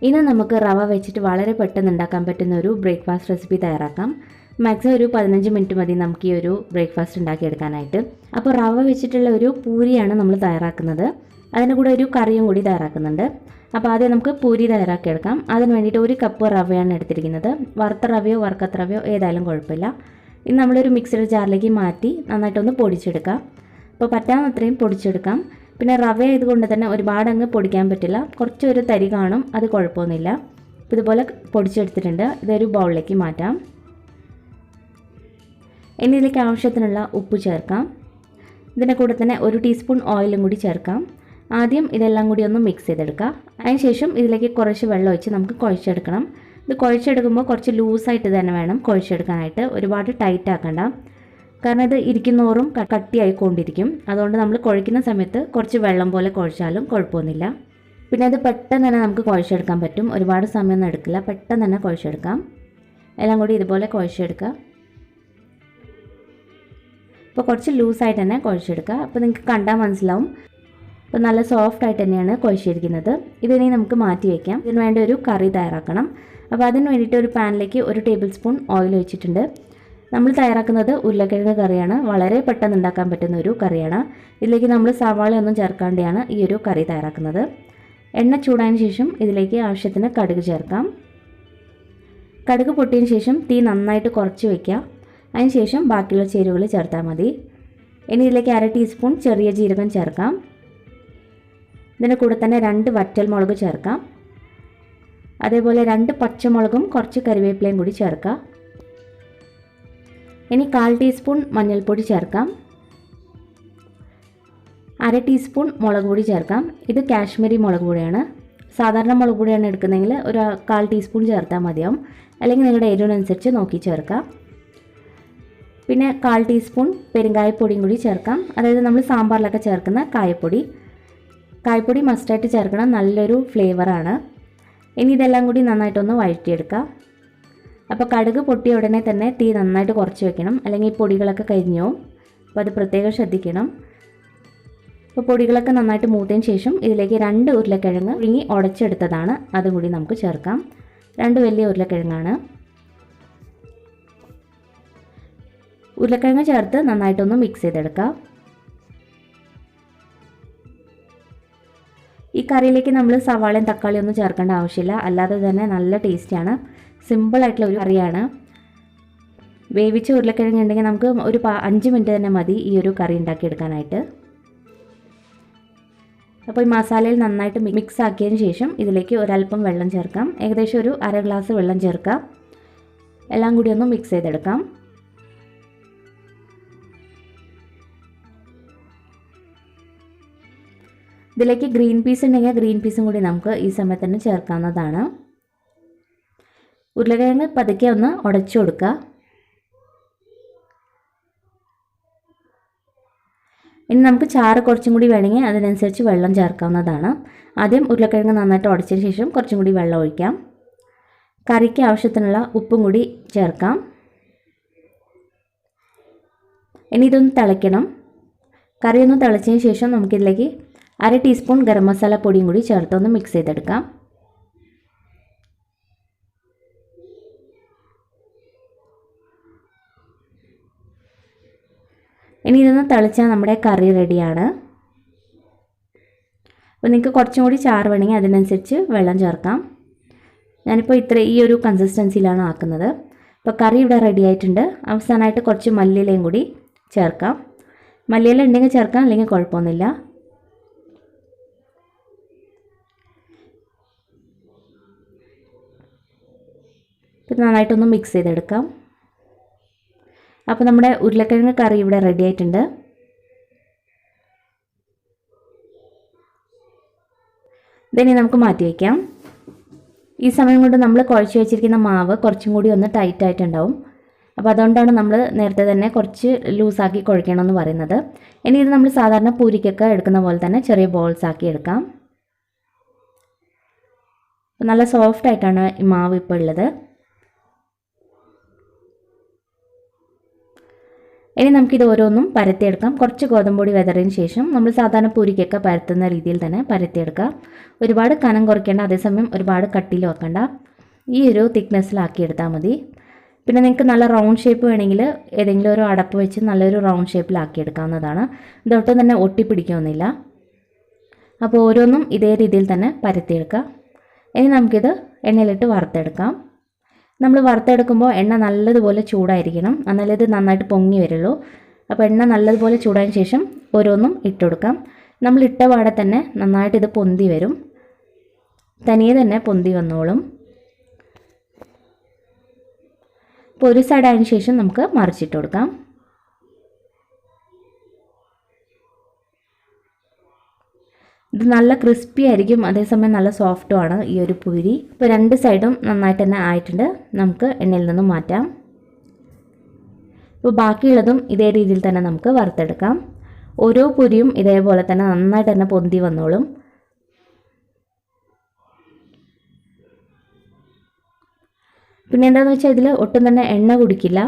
ഇനി നമുക്ക് റവ വെച്ചിട്ട് വളരെ പെട്ടെന്ന് ഉണ്ടാക്കാൻ പറ്റുന്ന ഒരു ബ്രേക്ക്ഫാസ്റ്റ് റെസിപ്പി തയ്യാറാക്കാം. മാക്സിമം ഒരു 15 മിനിറ്റ് മതി നമുക്ക് ഈ ഒരു ബ്രേക്ക്ഫാസ്റ്റ് ഉണ്ടാക്കിയെടുക്കാനായിട്ട്. അപ്പോൾ റവ വെച്ചിട്ടുള്ള ഒരു പൂരിയാണ് നമ്മൾ തയ്യാറാക്കുന്നത്. അതിന് കൂടെ ഒരു കറിയും കൂടി തയ്യാറാക്കുന്നുണ്ട്. അപ്പോൾ ആദ്യം നമുക്ക് പൂരി തയ്യാറാക്കിയെടുക്കാം. അതിന് വേണ്ടിയിട്ട് 1 കപ്പ് റവയാണ് എടുത്തിരിക്കുന്നത്. വറുത്ത റവയോ വറുക്കാത്ത റവയോ ഏതായാലും കുഴപ്പമില്ല. ഇനി നമ്മളൊരു മിക്സിയുടെ ജാറിലേക്ക് മാറ്റി നന്നായിട്ടൊന്ന് പൊടിച്ചെടുക്കാം. അപ്പോൾ പറ്റാവുന്നത്രയും പൊടിച്ചെടുക്കാം. പിന്നെ റവ ആയതുകൊണ്ട് തന്നെ ഒരുപാട് അങ്ങ് പൊടിക്കാൻ പറ്റില്ല, കുറച്ചൊരു തരി കാണും, അത് കുഴപ്പമൊന്നുമില്ല. അപ്പോൾ ഇതുപോലെ പൊടിച്ചെടുത്തിട്ടുണ്ട്. ഇതൊരു ബൗളിലേക്ക് മാറ്റാം. ഇനി ഇതിലേക്ക് ആവശ്യത്തിനുള്ള ഉപ്പ് ചേർക്കാം. ഇതിൻ്റെ കൂടെ തന്നെ 1 ടീസ്പൂൺ ഓയിലും കൂടി ചേർക്കാം. ആദ്യം ഇതെല്ലാം കൂടി ഒന്ന് മിക്സ് ചെയ്തെടുക്കുക. അതിനുശേഷം ഇതിലേക്ക് കുറച്ച് വെള്ളം ഒഴിച്ച് നമുക്ക് കുഴച്ചെടുക്കണം. ഇത് കുഴച്ചെടുക്കുമ്പോൾ കുറച്ച് ലൂസായിട്ട് തന്നെ വേണം കുഴച്ചെടുക്കാനായിട്ട്, ഒരുപാട് ടൈറ്റ് ആക്കണ്ട. കാരണം ഇത് ഇരിക്കുന്നോറും കട്ടിയായിക്കൊണ്ടിരിക്കും. അതുകൊണ്ട് നമ്മൾ കുഴയ്ക്കുന്ന സമയത്ത് കുറച്ച് വെള്ളം പോലെ കുഴച്ചാലും കുഴപ്പമൊന്നുമില്ല. പിന്നെ അത് പെട്ടെന്ന് തന്നെ നമുക്ക് കുഴച്ചെടുക്കാൻ പറ്റും, ഒരുപാട് സമയമൊന്നും എടുക്കില്ല, പെട്ടെന്ന് തന്നെ കുഴച്ചെടുക്കാം. എല്ലാം കൂടി ഇതുപോലെ കുഴച്ചെടുക്കുക. അപ്പോൾ കുറച്ച് ലൂസായിട്ട് തന്നെ കുഴച്ചെടുക്കുക. അപ്പോൾ നിങ്ങൾക്ക് കണ്ടാൽ മനസ്സിലാവും. അപ്പോൾ നല്ല സോഫ്റ്റ് ആയിട്ട് തന്നെയാണ് കുഴച്ചിരിക്കുന്നത്. ഇതിനി നമുക്ക് മാറ്റി വയ്ക്കാം. ഇതിന് വേണ്ടി ഒരു കറി തയ്യാറാക്കണം. അപ്പോൾ അതിന് വേണ്ടിയിട്ട് ഒരു പാനിലേക്ക് 1 ടേബിൾ സ്പൂൺ ഓയിൽ ഒഴിച്ചിട്ടുണ്ട്. നമ്മൾ തയ്യാറാക്കുന്നത് ഉരുളക്കിഴങ്ങ് കറിയാണ്. വളരെ പെട്ടെന്ന് ഉണ്ടാക്കാൻ പറ്റുന്ന ഒരു കറിയാണ്. ഇതിലേക്ക് നമ്മൾ സവാളയൊന്നും ചേർക്കാതെയാണ് ഈ ഒരു കറി തയ്യാറാക്കുന്നത്. എണ്ണ ചൂടായതിന് ശേഷം ഇതിലേക്ക് ആവശ്യത്തിന് കടുക് ചേർക്കാം. കടുക് പൊട്ടിയതിന് ശേഷം തീ നന്നായിട്ട് കുറച്ച് വയ്ക്കുക. അതിന് ശേഷം ബാക്കിയുള്ള ചേരുവകൾ ചേർത്താൽ മതി. ഇനി ഇതിലേക്ക് 1/2 ടീസ്പൂൺ ചെറിയ ജീരകം ചേർക്കാം. ഇതിൻ്റെ കൂടെ തന്നെ 2 വറ്റൽമുളക് ചേർക്കാം. അതേപോലെ 2 പച്ചമുളകും കുറച്ച് കറിവേപ്പിലയും കൂടി ചേർക്കാം. ഇനി 1/4 ടീസ്പൂൺ മഞ്ഞൾപ്പൊടി ചേർക്കാം. 1/2 ടീസ്പൂൺ മുളക് പൊടി ചേർക്കാം. ഇത് കാശ്മീരി മുളക് പൊടിയാണ്. സാധാരണ മുളക് പൊടിയാണ് എടുക്കുന്നതെങ്കിൽ ഒരു 1/4 ടീസ്പൂൺ ചേർത്താൽ മതിയാവും. അല്ലെങ്കിൽ നിങ്ങളുടെ എരിവിനനുസരിച്ച് നോക്കി ചേർക്കാം. പിന്നെ 1/4 ടീസ്പൂൺ പെരുങ്കായപ്പൊടിയും കൂടി ചേർക്കാം. അതായത് നമ്മൾ സാമ്പാറിലൊക്കെ ചേർക്കുന്ന കായപ്പൊടി. കായപ്പൊടി മസ്റ്റായിട്ട് ചേർക്കണം, നല്ലൊരു ഫ്ലേവറാണ്. ഇനി ഇതെല്ലാം കൂടി നന്നായിട്ടൊന്ന് വഴറ്റിയെടുക്കാം. അപ്പോൾ കടുക് പൊട്ടിയ ഉടനെ തന്നെ തീ നന്നായിട്ട് കുറച്ച് വെക്കണം, അല്ലെങ്കിൽ ഈ പൊടികളൊക്കെ കരിഞ്ഞു പോകും. അപ്പോൾ അത് പ്രത്യേകം ശ്രദ്ധിക്കണം. അപ്പോൾ പൊടികളൊക്കെ നന്നായിട്ട് മൂത്തതിന് ശേഷം ഇതിലേക്ക് 2 ഉരുളക്കിഴങ്ങ് പുഴുങ്ങി ഉടച്ചെടുത്തതാണ്, അതും കൂടി നമുക്ക് ചേർക്കാം. 2 വലിയ ഉരുളക്കിഴങ്ങാണ്. ഉരുളക്കിഴങ്ങ് ചേർത്ത് നന്നായിട്ടൊന്ന് മിക്സ് ചെയ്തെടുക്കാം. ഈ കറിയിലേക്ക് നമ്മൾ സവാളയും തക്കാളിയും ഒന്നും ചേർക്കേണ്ട ആവശ്യമില്ല, അല്ലാതെ തന്നെ നല്ല ടേസ്റ്റിയാണ്. സിമ്പിളായിട്ടുള്ള ഒരു കറിയാണ്. വേവിച്ച ഉരുളക്കിഴങ്ങ് ഉണ്ടെങ്കിൽ നമുക്ക് ഒരു 5 മിനിറ്റ് തന്നെ മതി ഈ ഒരു കറി ഉണ്ടാക്കിയെടുക്കാനായിട്ട്. അപ്പോൾ ഈ മസാലയിൽ നന്നായിട്ട് മിക്സ് ആക്കിയതിന് ശേഷം ഇതിലേക്ക് ഒരല്പം വെള്ളം ചേർക്കാം. ഏകദേശം ഒരു 1/2 ഗ്ലാസ് വെള്ളം ചേർക്കാം. എല്ലാം കൂടി ഒന്ന് മിക്സ് ചെയ്തെടുക്കാം. ഇതിലേക്ക് ഗ്രീൻ പീസ് ഉണ്ടെങ്കിൽ ഗ്രീൻ പീസും കൂടി നമുക്ക് ഈ സമയത്ത് തന്നെ ചേർക്കാവുന്നതാണ്. ഉരുളക്കിഴങ്ങ് പതുക്കെ ഒന്ന് ഉടച്ചു കൊടുക്കുക. ഇനി നമുക്ക് ചാറ് കുറച്ചും കൂടി വേണമെങ്കിൽ അതിനനുസരിച്ച് വെള്ളം ചേർക്കാവുന്നതാണ്. ആദ്യം ഉരുളക്കിഴങ്ങ് നന്നായിട്ട് ഉടച്ചതിന് ശേഷം കുറച്ചും കൂടി വെള്ളം ഒഴിക്കാം. കറിക്ക് ആവശ്യത്തിനുള്ള ഉപ്പും കൂടി ചേർക്കാം. ഇനി ഇതൊന്ന് തിളയ്ക്കണം. കറി ഒന്ന് തിളച്ചതിന് ശേഷം നമുക്കിതിലേക്ക് 1/2 ടീസ്പൂൺ ഗരം മസാല പൊടിയും കൂടി ചേർത്തൊന്ന് മിക്സ് ചെയ്തെടുക്കാം. ഇനി ഇതൊന്ന് തിളച്ചാൽ നമ്മുടെ കറി റെഡിയാണ്. അപ്പോൾ നിങ്ങൾക്ക് കുറച്ചും കൂടി ചാറ് വേണമെങ്കിൽ അതിനനുസരിച്ച് വെള്ളം ചേർക്കാം. ഞാനിപ്പോൾ ഈ ഒരു കൺസിസ്റ്റൻസിയിലാണ് ആക്കുന്നത്. അപ്പോൾ കറി ഇവിടെ റെഡി ആയിട്ടുണ്ട്. അവസാനമായിട്ട് കുറച്ച് മല്ലിയിലയും കൂടി ചേർക്കാം. മല്ലിയില ഉണ്ടെങ്കിൽ ചേർക്കാം, അല്ലെങ്കിൽ കുഴപ്പമൊന്നുമില്ല. ഇത് നന്നായിട്ടൊന്ന് മിക്സ് ചെയ്തെടുക്കാം. അപ്പോൾ നമ്മുടെ ഉരുളക്കിഴങ്ങ് കറി ഇവിടെ റെഡി ആയിട്ടുണ്ട്. ഇതിനി നമുക്ക് മാറ്റി വയ്ക്കാം. ഈ സമയം കൊണ്ട് നമ്മൾ കുഴച്ച് വെച്ചിരിക്കുന്ന മാവ് കുറച്ചും കൂടി ഒന്ന് ടൈറ്റ് ആയിട്ടുണ്ടാവും. അപ്പോൾ അതുകൊണ്ടാണ് നമ്മൾ നേരത്തെ തന്നെ കുറച്ച് ലൂസാക്കി കുഴയ്ക്കണമെന്ന് പറയുന്നത്. ഇനി ഇത് നമ്മൾ സാധാരണ പൂരിക്കൊക്കെ എടുക്കുന്ന പോലെ തന്നെ ചെറിയ ബോൾസ് ആക്കി എടുക്കാം. നല്ല സോഫ്റ്റ് ആയിട്ടാണ് ഈ മാവ് ഇപ്പോൾ ഉള്ളത്. ഇനി നമുക്കിത് ഓരോന്നും പരത്തിയെടുക്കാം. കുറച്ച് ഗോതമ്പ് പൊടി വിതറിയതിന് ശേഷം നമ്മൾ സാധാരണ പൂരിക്കൊക്കെ പരത്തുന്ന രീതിയിൽ തന്നെ പരത്തിയെടുക്കാം. ഒരുപാട് കനം കുറയ്ക്കേണ്ട, അതേസമയം ഒരുപാട് കട്ടിയിൽ വെക്കണ്ട. ഈ ഒരു തിക്നെസ്സിലാക്കിയെടുത്താൽ മതി. പിന്നെ നിങ്ങൾക്ക് നല്ല റൗണ്ട് ഷേപ്പ് വേണമെങ്കിൽ ഏതെങ്കിലും ഒരു അടപ്പ് വെച്ച് നല്ലൊരു റൗണ്ട് ഷേപ്പിലാക്കിയെടുക്കാവുന്നതാണ്. ഇതൊട്ടും തന്നെ ഒട്ടിപ്പിടിക്കുകയൊന്നുമില്ല. അപ്പോൾ ഓരോന്നും ഇതേ രീതിയിൽ തന്നെ പരത്തിയെടുക്കാം. ഇനി നമുക്കിത് എണ്ണയിലിട്ട് വറുത്തെടുക്കാം. നമ്മൾ വറുത്തെടുക്കുമ്പോൾ എണ്ണ നല്ലതുപോലെ ചൂടായിരിക്കണം, എന്നാലേ ഇത് നന്നായിട്ട് പൊങ്ങി വരുള്ളൂ. അപ്പോൾ എണ്ണ നല്ലതുപോലെ ചൂടായതിന് ശേഷം ഓരോന്നും ഇട്ടുകൊടുക്കാം. നമ്മൾ ഇട്ട പാടെ തന്നെ നന്നായിട്ട് ഇത് പൊന്തി വരും, തനിയെ തന്നെ പൊന്തി വന്നോളും. അപ്പോൾ ഒരു സൈഡ് ആയതിനു ശേഷം നമുക്ക് മറിച്ചിട്ട് കൊടുക്കാം. ഇത് നല്ല ക്രിസ്പി ആയിരിക്കും, അതേസമയം നല്ല സോഫ്റ്റും ആണ് ഈ ഒരു പൂരി. ഇപ്പോൾ രണ്ട് സൈഡും നന്നായിട്ട് തന്നെ ആയിട്ടുണ്ട്. നമുക്ക് എണ്ണയിൽ നിന്നും മാറ്റാം. ഇപ്പോൾ ബാക്കിയുള്ളതും ഇതേ രീതിയിൽ തന്നെ നമുക്ക് വറുത്തെടുക്കാം. ഓരോ പൂരിയും ഇതേപോലെ തന്നെ നന്നായിട്ട് തന്നെ പൊന്തി വന്നോളും. പിന്നെ എന്താണെന്ന് വെച്ചാൽ ഇതിൽ ഒട്ടും തന്നെ എണ്ണ കുടിക്കില്ല.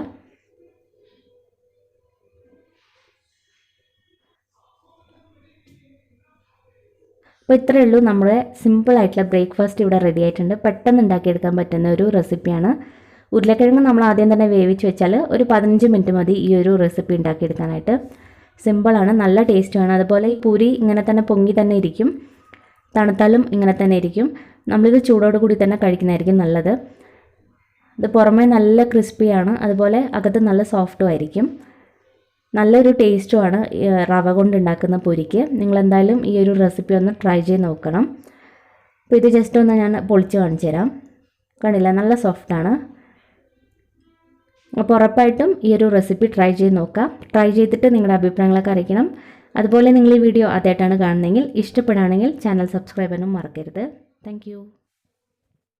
അപ്പോൾ ഇത്രയേ ഉള്ളൂ, നമ്മുടെ സിമ്പിളായിട്ടുള്ള ബ്രേക്ക്ഫാസ്റ്റ് ഇവിടെ റെഡി ആയിട്ടുണ്ട്. പെട്ടെന്ന് ഉണ്ടാക്കിയെടുക്കാൻ പറ്റുന്ന ഒരു റെസിപ്പിയാണ്. ഉരുളക്കിഴങ്ങ് നമ്മൾ ആദ്യം തന്നെ വേവിച്ച് വെച്ചാൽ ഒരു 15 മിനിറ്റ് മതി ഈ ഒരു റെസിപ്പി ഉണ്ടാക്കിയെടുക്കാനായിട്ട്. സിമ്പിളാണ്, നല്ല ടേസ്റ്റുമാണ്. അതുപോലെ ഈ പൂരി ഇങ്ങനെ തന്നെ പൊങ്ങി തന്നെ ഇരിക്കും, തണുത്താലും ഇങ്ങനെ തന്നെ ഇരിക്കും. നമ്മളിത് ചൂടോട് കൂടി തന്നെ കഴിക്കുന്നതായിരിക്കും നല്ലത്. ഇത് പുറമേ നല്ല ക്രിസ്പിയാണ്, അതുപോലെ അകത്ത് നല്ല സോഫ്റ്റും ആയിരിക്കും. നല്ലൊരു ടേസ്റ്റുമാണ് റവ കൊണ്ട് ഉണ്ടാക്കുന്ന പൂരിക്ക്. നിങ്ങളെന്തായാലും ഈ ഒരു റെസിപ്പി ഒന്ന് ട്രൈ ചെയ്ത് നോക്കണം. അപ്പോൾ ഇത് ജസ്റ്റ് ഒന്ന് ഞാൻ പൊളിച്ച് കാണിച്ചു തരാം. കണ്ടില്ല, നല്ല സോഫ്റ്റാണ്. അപ്പോൾ ഉറപ്പായിട്ടും ഈ ഒരു റെസിപ്പി ട്രൈ ചെയ്ത് നോക്കാം. ട്രൈ ചെയ്തിട്ട് നിങ്ങളുടെ അഭിപ്രായങ്ങളൊക്കെ അറിയിക്കണം. അതുപോലെ നിങ്ങൾ ഈ വീഡിയോ ആദ്യമായിട്ടാണ് കാണുന്നതെങ്കിൽ ഇഷ്ടപ്പെടുകയാണെങ്കിൽ ചാനൽ സബ്സ്ക്രൈബ് ചെയ്യാനും മറക്കരുത്. താങ്ക്